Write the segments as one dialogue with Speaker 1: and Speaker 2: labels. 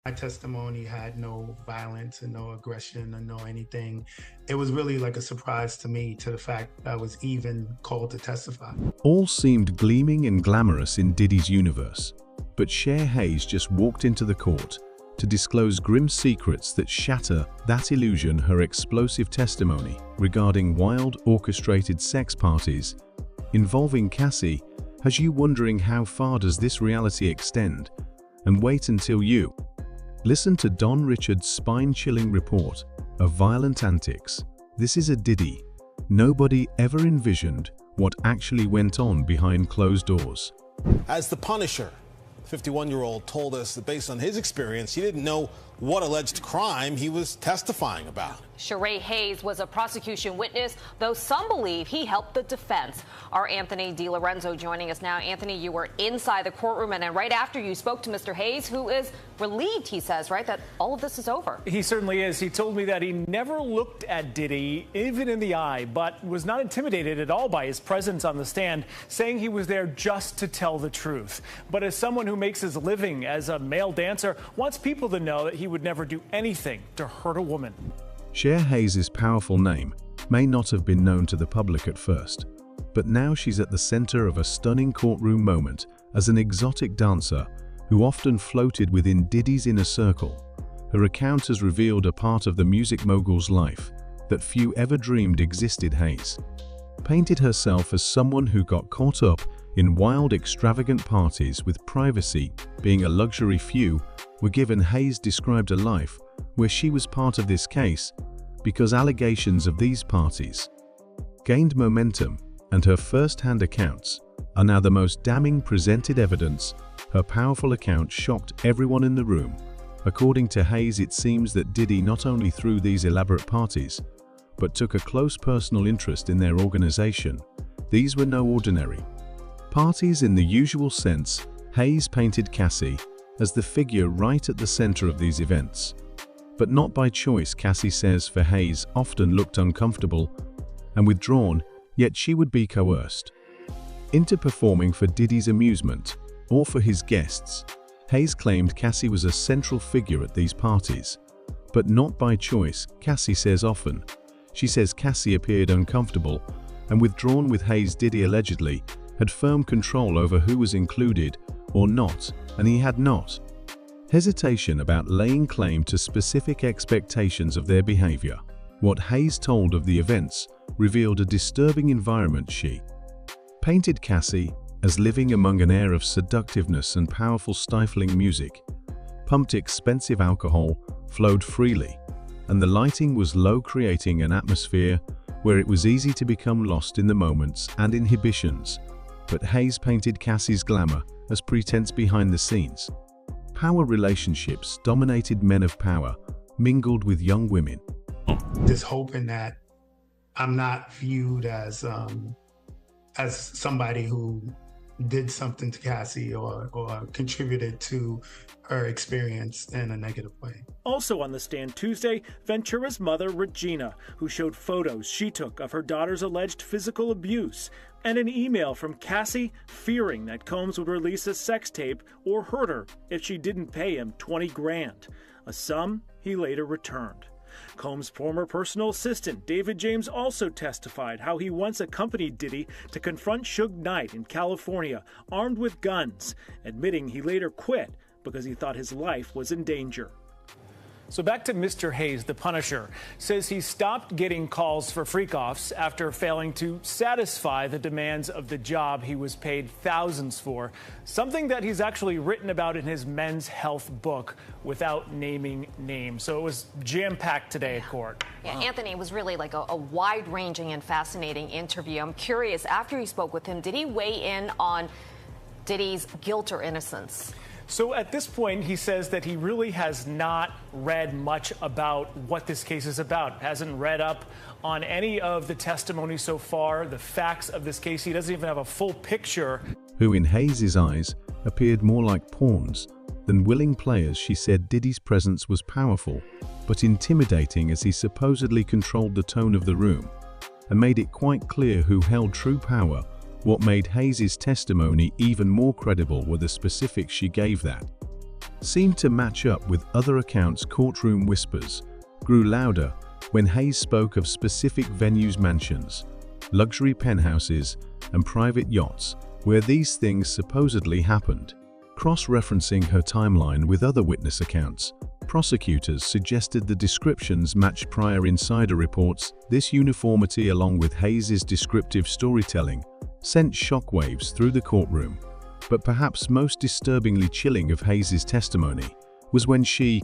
Speaker 1: My testimony had no violence and no aggression and no anything. It was really like a surprise to me to the fact that I was even called to testify.
Speaker 2: All seemed gleaming and glamorous in Diddy's universe, but Sharay Hayes just walked into the court to disclose grim secrets that shatter that illusion. Her explosive testimony regarding wild, orchestrated sex parties involving Cassie has you wondering, how far does this reality extend? And wait until you listen to Don Richard's spine-chilling report of violent antics. This is a Diddy. Nobody ever envisioned what actually went on behind closed doors.
Speaker 3: As the Punisher, 51-year-old told us that based on his experience, he didn't know what alleged crime he was testifying about.
Speaker 4: Sharay Hayes was a prosecution witness, though some believe he helped the defense. Our Anthony DiLorenzo joining us now. Anthony, you were inside the courtroom, and then right after you spoke to Mr. Hayes, who is relieved, he says, right, that all of this is over.
Speaker 5: He certainly is. He told me that he never looked at Diddy, even in the eye, but was not intimidated at all by his presence on the stand, saying he was there just to tell the truth. But as someone who makes his living as a male dancer, wants people to know that he would never do anything to hurt a woman.
Speaker 2: Sharay Hayes' powerful name may not have been known to the public at first, but now she's at the center of a stunning courtroom moment as an exotic dancer who often floated within Diddy's inner circle. Her account has revealed a part of the music mogul's life that few ever dreamed existed. Hayes painted herself as someone who got caught up in wild, extravagant parties, with privacy being a luxury few were given. Hayes described a life where she was part of this case because allegations of these parties gained momentum, and her first-hand accounts are now the most damning presented evidence. Her powerful account shocked everyone in the room. According to Hayes, it seems that Diddy not only threw these elaborate parties, but took a close personal interest in their organization. These were no ordinary parties in the usual sense. Hayes painted Cassie as the figure right at the center of these events. But not by choice. Cassie says for Hayes often looked uncomfortable and withdrawn, yet she would be coerced into performing for Diddy's amusement or for his guests. Hayes claimed Cassie was a central figure at these parties, but not by choice. Cassie says often. She says Cassie appeared uncomfortable and withdrawn with Hayes. Diddy allegedly had firm control over who was included or not, and he had not hesitation about laying claim to specific expectations of their behavior. What Hayes told of the events revealed a disturbing environment. She painted Cassie as living among an air of seductiveness and powerful, stifling music. Pumped expensive alcohol flowed freely, and the lighting was low, creating an atmosphere where it was easy to become lost in the moments and inhibitions. But Hayes painted Cassie's glamour as pretense behind the scenes. Power relationships dominated. Men of power mingled with young women.
Speaker 1: Just hoping that I'm not viewed as somebody who did something to Cassie or contributed to her experience in a negative way.
Speaker 5: Also on the stand Tuesday, Ventura's mother, Regina, who showed photos she took of her daughter's alleged physical abuse, and an email from Cassie fearing that Combs would release a sex tape or hurt her if she didn't pay him 20 grand, a sum he later returned. Combs' former personal assistant, David James, also testified how he once accompanied Diddy to confront Suge Knight in California, armed with guns, admitting he later quit because he thought his life was in danger. So back to Mr. Hayes, the Punisher, says he stopped getting calls for freak-offs after failing to satisfy the demands of the job he was paid thousands for, something that he's actually written about in his men's health book without naming names. So it was jam-packed today at court.
Speaker 4: Yeah, wow. Anthony, it was really like a wide-ranging and fascinating interview. I'm curious, after you spoke with him, did he weigh in on Diddy's guilt or innocence?
Speaker 5: So at this point, he says that he really has not read much about what this case is about, hasn't read up on any of the testimony so far, the facts of this case. He doesn't even have a full picture.
Speaker 2: Who in Hayes' eyes appeared more like pawns than willing players. She said Diddy's presence was powerful, but intimidating, as he supposedly controlled the tone of the room and made it quite clear who held true power. What made Hayes' testimony even more credible were the specifics she gave that seemed to match up with other accounts. Courtroom whispers grew louder when Hayes spoke of specific venues, mansions, luxury penthouses, and private yachts where these things supposedly happened. Cross-referencing her timeline with other witness accounts, prosecutors suggested the descriptions matched prior insider reports. This uniformity, along with Hayes' descriptive storytelling, sent shockwaves through the courtroom. But perhaps most disturbingly chilling of Hayes' testimony was when she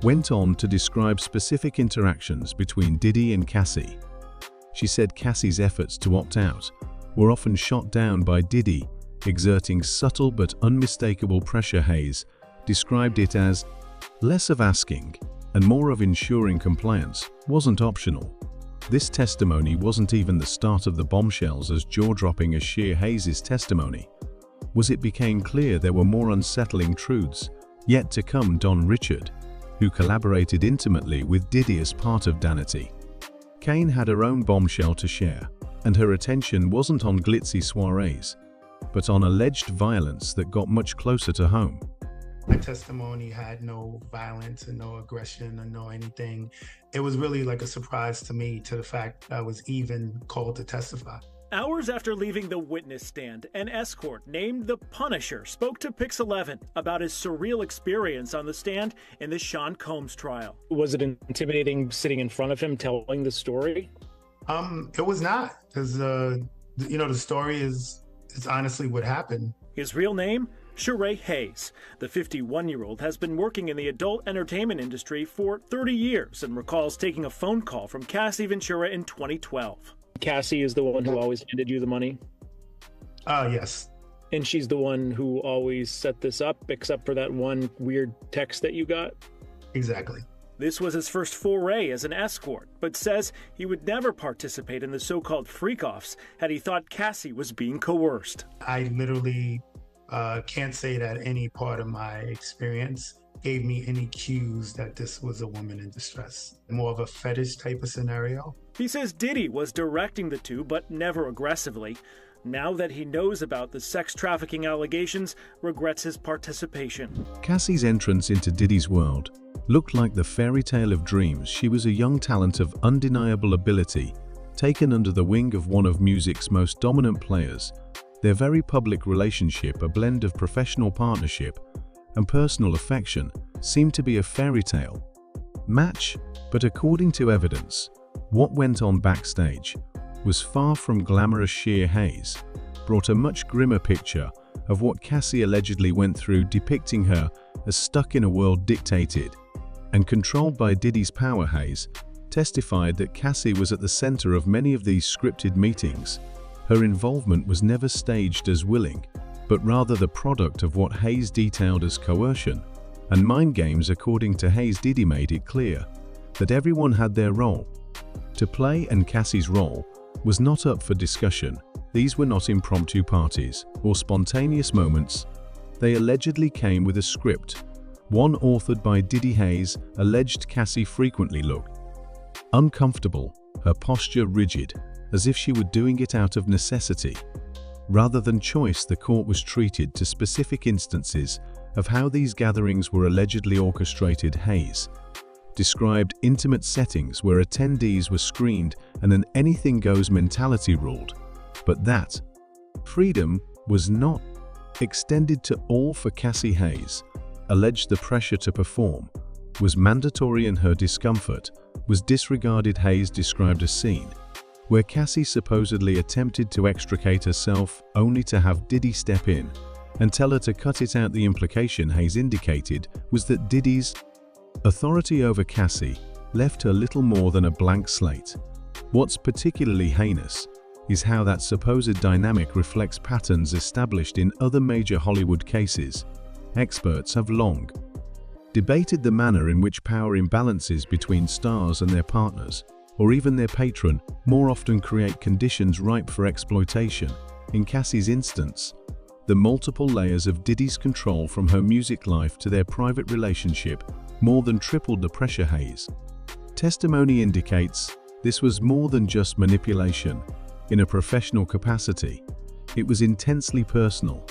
Speaker 2: went on to describe specific interactions between Diddy and Cassie. She said Cassie's efforts to opt out were often shot down by Diddy, exerting subtle but unmistakable pressure. Hayes described it as less of asking and more of ensuring compliance wasn't optional. This testimony wasn't even the start of the bombshells as jaw-dropping as Sharay Hayes' testimony was. It became clear there were more unsettling truths yet to come. Don Richard, who collaborated intimately with Diddy as part of Danity Kane, had her own bombshell to share, and her attention wasn't on glitzy soirees, but on alleged violence that got much closer to home.
Speaker 1: My testimony had no violence and no aggression and no anything. It was really like a surprise to me, to the fact that I was even called to testify.
Speaker 5: Hours after leaving the witness stand, an escort named the Punisher spoke to Pix 11 about his surreal experience on the stand in the Sean Combs trial.
Speaker 6: Was it intimidating sitting in front of him telling the story?
Speaker 1: It was not, because the story is honestly what happened.
Speaker 5: His real name? Sharay Hayes. The 51-year-old has been working in the adult entertainment industry for 30 years and recalls taking a phone call from Cassie Ventura in 2012.
Speaker 6: Cassie is the one who always handed you the money?
Speaker 1: Yes.
Speaker 6: And she's the one who always set this up, except for that one weird text that you got?
Speaker 1: Exactly.
Speaker 5: This was his first foray as an escort, but says he would never participate in the so-called freak-offs had he thought Cassie was being coerced.
Speaker 1: I literally can't say that any part of my experience gave me any cues that this was a woman in distress. More of a fetish type of scenario.
Speaker 5: He says Diddy was directing the two, but never aggressively. Now that he knows about the sex trafficking allegations, regrets his participation.
Speaker 2: Cassie's entrance into Diddy's world looked like the fairy tale of dreams. She was a young talent of undeniable ability, taken under the wing of one of music's most dominant players. Their very public relationship, a blend of professional partnership and personal affection, seemed to be a fairy tale match, but according to evidence, what went on backstage was far from glamorous. Sharay Hayes brought a much grimmer picture of what Cassie allegedly went through, depicting her as stuck in a world dictated and controlled by Diddy's power. Hayes testified that Cassie was at the center of many of these scripted meetings. Her involvement was never staged as willing, but rather the product of what Hayes detailed as coercion and mind games. According to Hayes, Diddy made it clear that everyone had their role to play, and Cassie's role was not up for discussion. These were not impromptu parties or spontaneous moments. They allegedly came with a script, one authored by Diddy. Hayes alleged Cassie frequently looked uncomfortable, her posture rigid, as if she were doing it out of necessity rather than choice. The court was treated to specific instances of how these gatherings were allegedly orchestrated. Hayes described intimate settings where attendees were screened and an anything-goes mentality ruled, but that freedom was not extended to all. For Cassie, Hayes alleged the pressure to perform was mandatory and her discomfort was disregarded. Hayes described a scene where Cassie supposedly attempted to extricate herself only to have Diddy step in and tell her to cut it out. The implication, Hayes indicated, was that Diddy's authority over Cassie left her little more than a blank slate. What's particularly heinous is how that supposed dynamic reflects patterns established in other major Hollywood cases. Experts have long debated the manner in which power imbalances between stars and their partners, or even their patron, more often create conditions ripe for exploitation. In Cassie's instance, the multiple layers of Diddy's control from her music life to their private relationship more than tripled the pressure. Hayes testimony indicates this was more than just manipulation. In a professional capacity, it was intensely personal.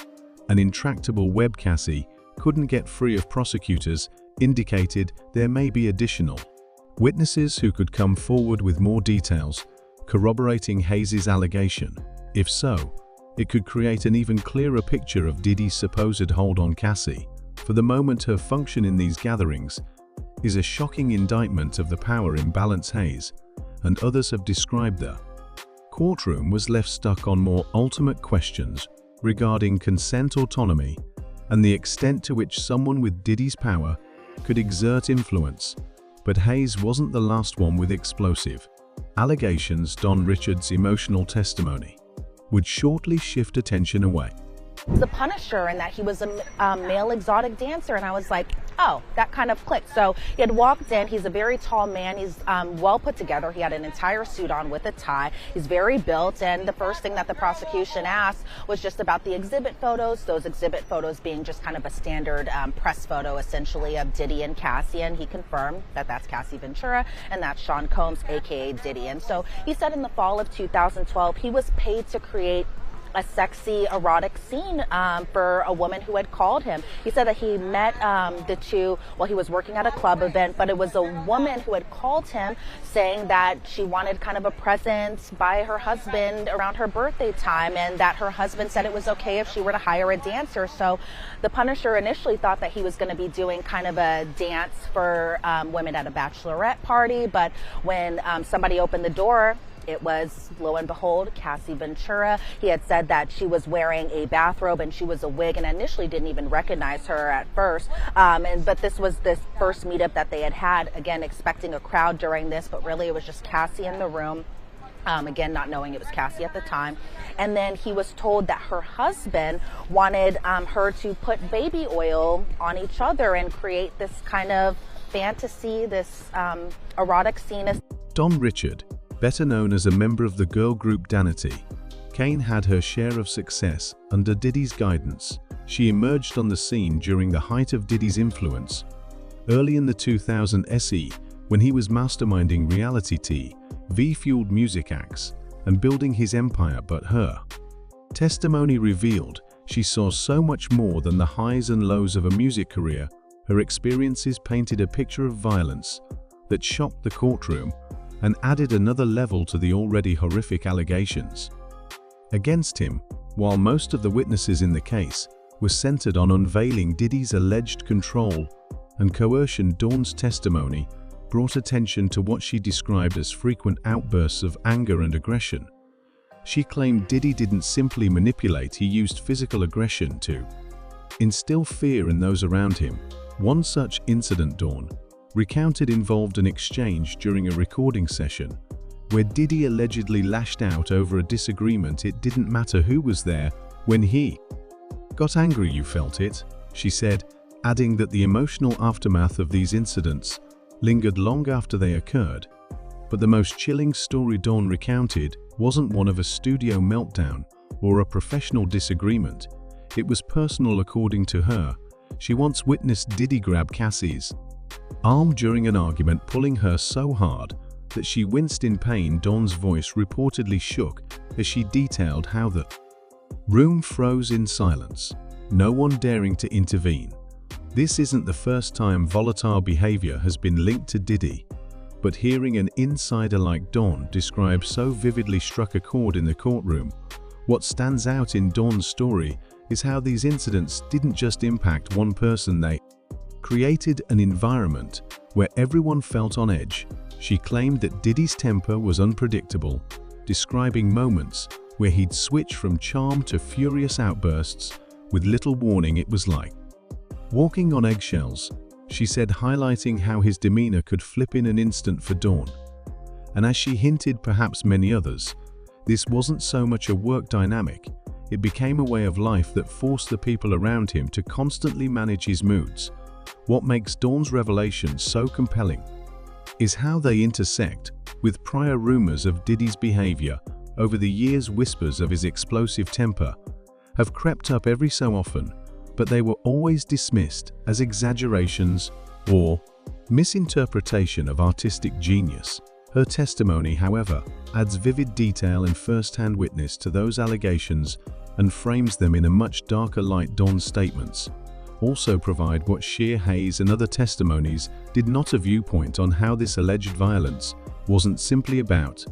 Speaker 2: An intractable web. Cassie couldn't get free of prosecutors indicated there may be additional witnesses who could come forward with more details corroborating Hayes' allegation. If so, it could create an even clearer picture of Diddy's supposed hold on Cassie. For the moment, her function in these gatherings is a shocking indictment of the power imbalance Hayes and others have described. The courtroom was left stuck on more ultimate questions regarding consent autonomy and the extent to which someone with Diddy's power could exert influence. But Hayes wasn't the last one with explosive allegations. Don Richard's emotional testimony would shortly shift attention away.
Speaker 7: The Punisher, and that he was a male exotic dancer, and I was like, oh, that kind of clicked. So he had walked in. He's a very tall man. He's well put together. He had an entire suit on with a tie. He's very built, and the first thing that the prosecution asked was just about the exhibit photos, those exhibit photos being just kind of a standard press photo essentially of Diddy and Cassie, and he confirmed that that's Cassie Ventura and that's Sean Combs, aka Diddy. And so he said in the fall of 2012 he was paid to create a sexy erotic scene for a woman who had called him. He said that he met the two while he was working at a club event, but it was a woman who had called him saying that she wanted kind of a present by her husband around her birthday time, and that her husband said it was okay if she were to hire a dancer. So the Punisher initially thought that he was going to be doing kind of a dance for women at a bachelorette party, but when somebody opened the door, it was, lo and behold, Cassie Ventura. He had said that she was wearing a bathrobe and she was a wig, and initially didn't even recognize her at first. But this was this first meetup that they had, again, expecting a crowd during this, but really it was just Cassie in the room. Again, not knowing it was Cassie at the time. And then he was told that her husband wanted her to put baby oil on each other and create this kind of fantasy, this erotic scene.
Speaker 2: Don Richard, better known as a member of the girl group Danity, Kane had her share of success under Diddy's guidance. She emerged on the scene during the height of Diddy's influence, early in the 2000 SE, when he was masterminding reality TV-fueled music acts and building his empire. But her testimony revealed she saw so much more than the highs and lows of a music career. Her experiences painted a picture of violence that shocked the courtroom and added another level to the already horrific allegations against him. While most of the witnesses in the case were centered on unveiling Diddy's alleged control and coercion, Dawn's testimony brought attention to what she described as frequent outbursts of anger and aggression. She claimed Diddy didn't simply manipulate, he used physical aggression to instill fear in those around him. One such incident, Dawn recounted, involved an exchange during a recording session where Diddy allegedly lashed out over a disagreement. It didn't matter who was there. When he got angry, you felt it, she said, adding that the emotional aftermath of these incidents lingered long after they occurred. But the most chilling story Dawn recounted wasn't one of a studio meltdown or a professional disagreement. It was personal. According to her, she once witnessed Diddy grab Cassie's arm during an argument, pulling her so hard that she winced in pain. Dawn's voice reportedly shook as she detailed how the room froze in silence, no one daring to intervene. This isn't the first time volatile behavior has been linked to Diddy, but hearing an insider like Dawn describe so vividly struck a chord in the courtroom. What stands out in Dawn's story is how these incidents didn't just impact one person, they created an environment where everyone felt on edge. She claimed that Diddy's temper was unpredictable, describing moments where he'd switch from charm to furious outbursts with little warning. It was like walking on eggshells, she said, highlighting how his demeanor could flip in an instant for Dawn. And as she hinted, perhaps many others, this wasn't so much a work dynamic, it became a way of life that forced the people around him to constantly manage his moods. What makes Dawn's revelations so compelling is how they intersect with prior rumors of Diddy's behavior. Over the years, whispers of his explosive temper have crept up every so often, but they were always dismissed as exaggerations or misinterpretation of artistic genius. Her testimony, however, adds vivid detail and first-hand witness to those allegations and frames them in a much darker light. Dawn's statements also provide what Sharay Hayes and other testimonies did not a viewpoint on how this alleged violence wasn't simply about